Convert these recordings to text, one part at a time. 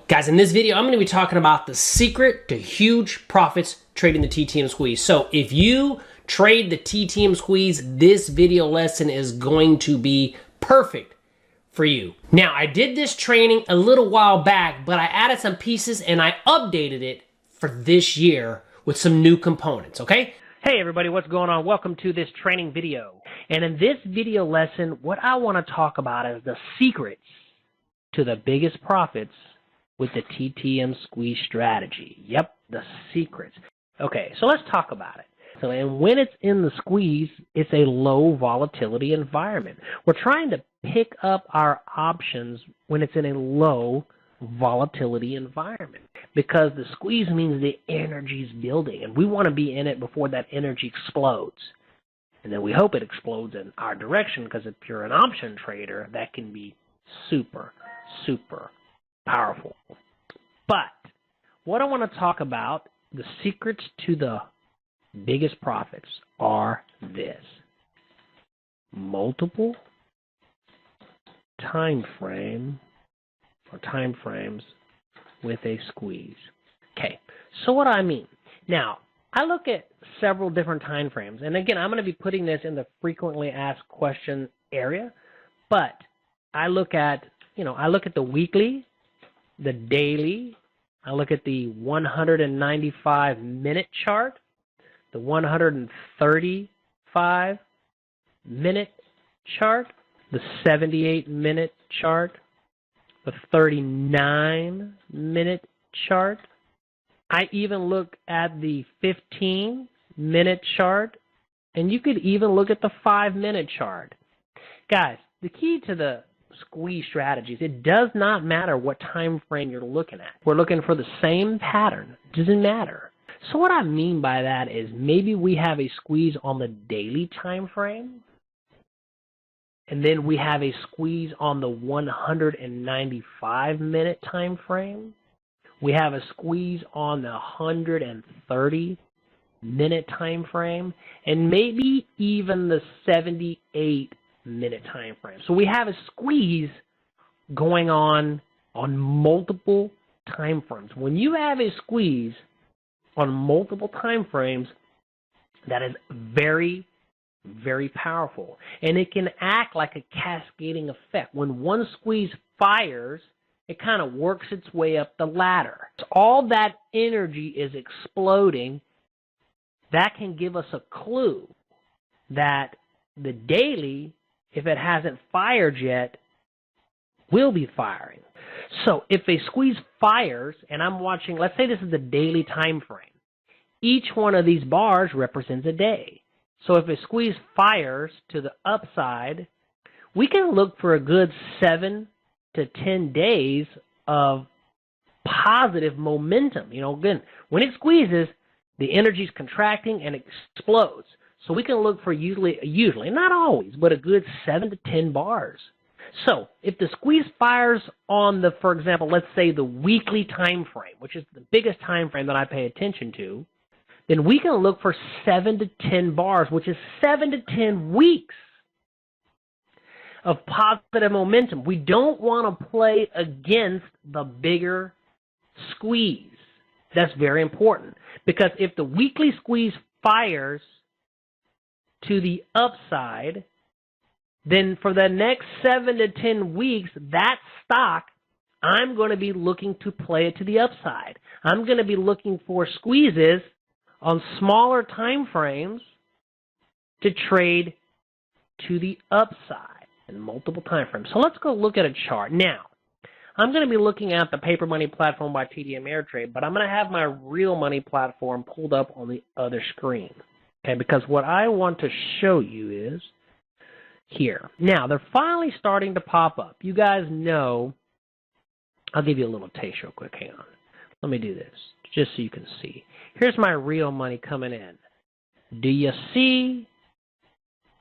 Guys, in this video, I'm going to be talking about the secret to huge profits trading the TTM squeeze. So if you trade the TTM squeeze, this video lesson is going to be perfect for you. Now, I did this training a little while back, but I added some pieces and I updated it for this year with some new components, okay? Hey everybody, what's going on? Welcome to this training video. And in this video lesson, what I want to talk about is the secrets to the biggest profits with the TTM squeeze strategy. Yep, the secrets. Okay, so let's talk about it. So, and when it's in the squeeze, it's a low volatility environment. We're trying to pick up our options when it's in a low volatility environment because the squeeze means the energy is building and we want to be in it before that energy explodes. And then we hope it explodes in our direction because if you're an option trader, that can be super, super powerful. But what I want to talk about, the secrets to the biggest profits are this: multiple time frames with a squeeze. Okay, so what do I mean? Now, I look at several different time frames, and again, I'm going to be putting this in the frequently asked question area, but I look at the weekly, the daily, I look at the 195-minute chart, the 135-minute chart, the 78-minute chart, the 39-minute chart. I even look at the 15-minute chart, and you could even look at the 5-minute chart. Guys, the key to the squeeze strategies, it does not matter what time frame you're looking at. We're looking for the same pattern. It doesn't matter. So what I mean by that is maybe we have a squeeze on the daily time frame, and then we have a squeeze on the 195-minute time frame. We have a squeeze on the 130-minute time frame, and maybe even the 78-minute time frame. So we have a squeeze going on multiple time frames. When you have a squeeze on multiple time frames, that is very, very powerful. And it can act like a cascading effect. When one squeeze fires, it kind of works its way up the ladder. All that energy is exploding. That can give us a clue that the daily, if it hasn't fired yet, will be firing. So if a squeeze fires, and I'm watching, let's say this is the daily time frame. Each one of these bars represents a day. So if a squeeze fires to the upside, we can look for a good 7 to 10 days of positive momentum. You know, again, when it squeezes, the energy is contracting and it explodes. So we can look for usually, not always, but a good 7 to 10 bars. So if the squeeze fires on the, for example, let's say the weekly time frame, which is the biggest time frame that I pay attention to, then we can look for 7 to 10 bars, which is 7 to 10 weeks of positive momentum. We don't want to play against the bigger squeeze. That's very important because if the weekly squeeze fires to the upside, then for the next 7 to 10 weeks, that stock, I'm going to be looking to play it to the upside. I'm going to be looking for squeezes on smaller time frames to trade to the upside in multiple time frames. So let's go look at a chart. Now, I'm going to be looking at the paper money platform by TTM Trade, but I'm going to have my real money platform pulled up on the other screen. Okay, because what I want to show you is here. Now, they're finally starting to pop up. You guys know, I'll give you a little taste real quick. Hang on. Let me do this just so you can see. Here's my real money coming in. Do you see?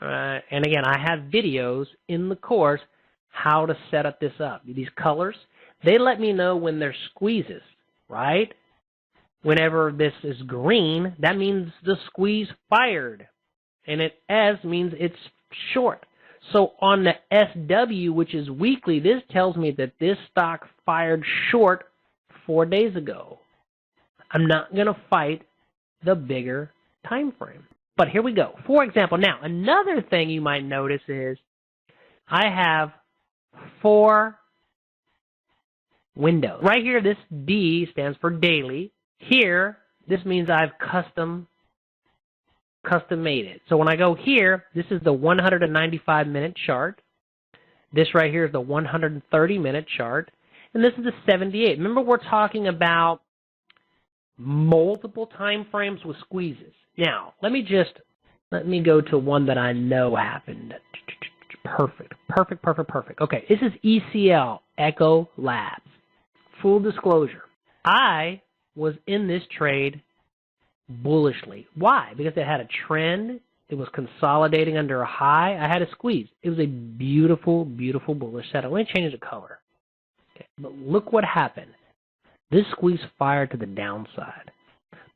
And again, I have videos in the course how to set up this up. These colors, they let me know when there's squeezes, right? Whenever this is green, that means the squeeze fired. And S means it's short. So on the SW, which is weekly, this tells me that this stock fired short 4 days ago. I'm not going to fight the bigger time frame. But here we go. For example, now another thing you might notice is I have 4 windows. Right here, this D stands for daily. Here, this means I've custom made it. So when I go here, this is the 195-minute chart. This right here is the 130-minute chart. And this is the 78. Remember, we're talking about multiple time frames with squeezes. Now, let me go to one that I know happened. Perfect. Okay, this is ECL, Echo Labs. Full disclosure, I was in this trade bullishly. Why? Because it had a trend. It was consolidating under a high. I had a squeeze. It was a beautiful, beautiful bullish setup. Let me change the color. Okay, but look what happened. This squeeze fired to the downside.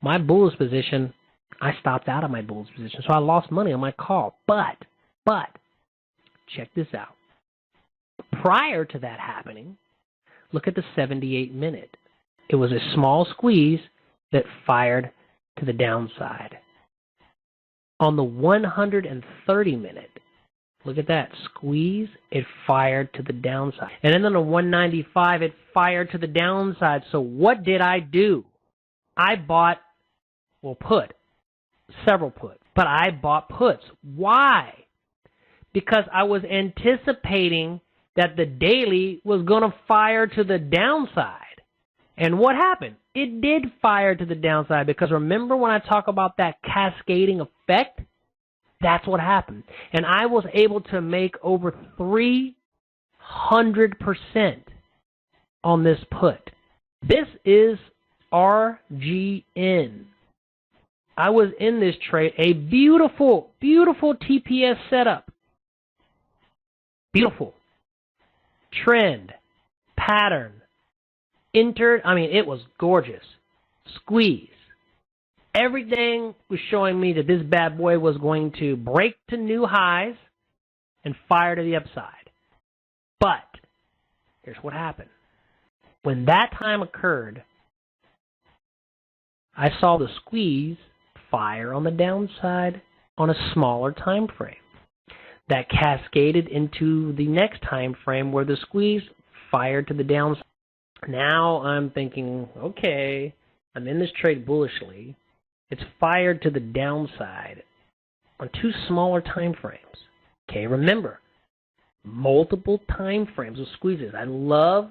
My bullish position, I stopped out of my bullish position, so I lost money on my call. But, check this out. Prior to that happening, look at the 78-minute. It was a small squeeze that fired to the downside. On the 130-minute, look at that, squeeze, it fired to the downside. And then on the 195, it fired to the downside. So what did I do? I bought, several puts, but I bought puts. Why? Because I was anticipating that the daily was going to fire to the downside. And what happened? It did fire to the downside, because remember when I talk about that cascading effect? That's what happened. And I was able to make over 300% on this put. This is RGN. I was in this trade, a beautiful, beautiful TPS setup. Beautiful. Trend, pattern, entered, it was gorgeous. Squeeze. Everything was showing me that this bad boy was going to break to new highs and fire to the upside. But here's what happened. When that time occurred, I saw the squeeze fire on the downside on a smaller time frame. That cascaded into the next time frame where the squeeze fired to the downside. Now I'm thinking, okay, I'm in this trade bullishly. It's fired to the downside on 2 smaller time frames. Okay, remember, multiple time frames with squeezes. I love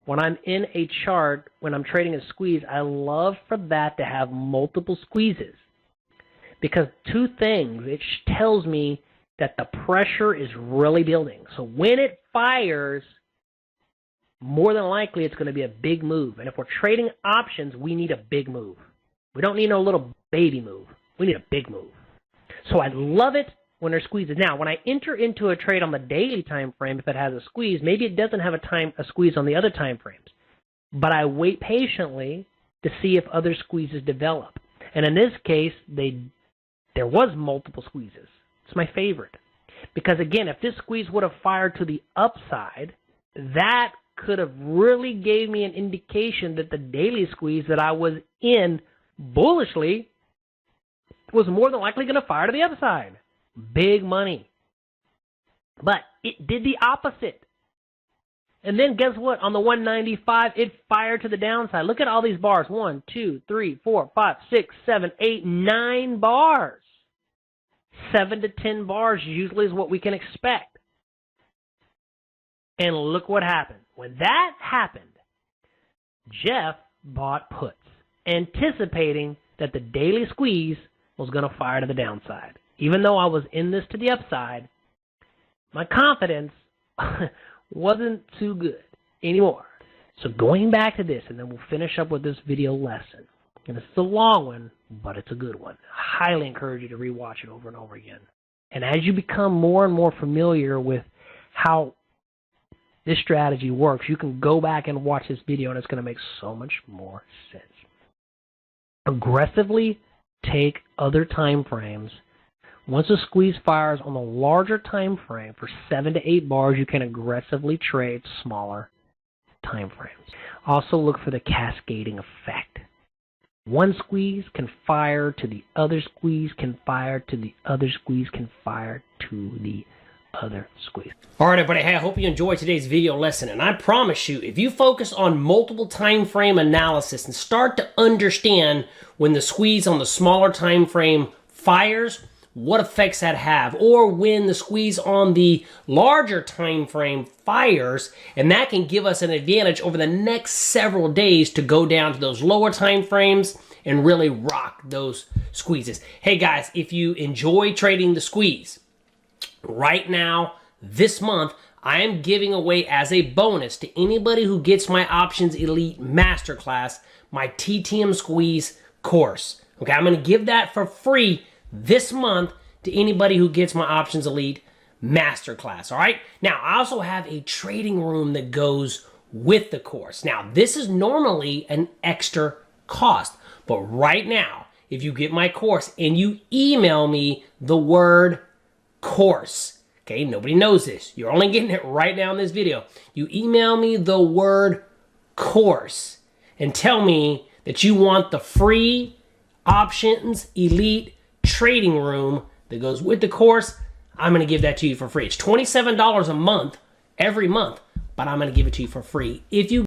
when I'm in a chart, when I'm trading a squeeze, I love for that to have multiple squeezes. Because 2 things, it tells me that the pressure is really building. So when it fires, more than likely it's going to be a big move. And if we're trading options, we need a big move. We don't need no little baby move. We need a big move. So I love it when there's squeezes. Now, when I enter into a trade on the daily time frame, if it has a squeeze, maybe it doesn't have a squeeze on the other time frames. But I wait patiently to see if other squeezes develop. And in this case, there was multiple squeezes. It's my favorite. Because again, if this squeeze would have fired to the upside, that could have really gave me an indication that the daily squeeze that I was in bullishly was more than likely going to fire to the upside. Big money. But it did the opposite. And then guess what? On the 195, it fired to the downside. Look at all these bars. 1, 2, 3, 4, 5, 6, 7, 8, 9 bars. 7 to 10 bars usually is what we can expect. And look what happened. When that happened, Jeff bought puts, anticipating that the daily squeeze was going to fire to the downside. Even though I was in this to the upside, my confidence wasn't too good anymore. So going back to this, and then we'll finish up with this video lesson. And it's a long one, but it's a good one. I highly encourage you to rewatch it over and over again. And as you become more and more familiar with how this strategy works, you can go back and watch this video, and it's going to make so much more sense. Aggressively take other time frames. Once a squeeze fires on the larger time frame for 7 to 8 bars, you can aggressively trade smaller time frames. Also look for the cascading effect. One squeeze can fire to the other squeeze, can fire to the other squeeze, can fire to the other squeeze. All right, everybody. Hey, I hope you enjoyed today's video lesson. And I promise you, if you focus on multiple time frame analysis and start to understand when the squeeze on the smaller time frame fires, what effects that have, or when the squeeze on the larger time frame fires, and that can give us an advantage over the next several days to go down to those lower time frames and really rock those squeezes. Hey guys, if you enjoy trading the squeeze, right now, this month, I am giving away as a bonus to anybody who gets my Options Elite Masterclass, my TTM Squeeze course. Okay, I'm going to give that for free this month to anybody who gets my Options Elite Masterclass, all right? Now, I also have a trading room that goes with the course. Now, this is normally an extra cost, but right now, if you get my course and you email me the word course, okay, nobody knows this. You're only getting it right now in this video. You email me the word course and tell me that you want the free Options Elite trading room that goes with the course. I'm going to give that to you for free. It's $27 a month, every month, but I'm going to give it to you for free if you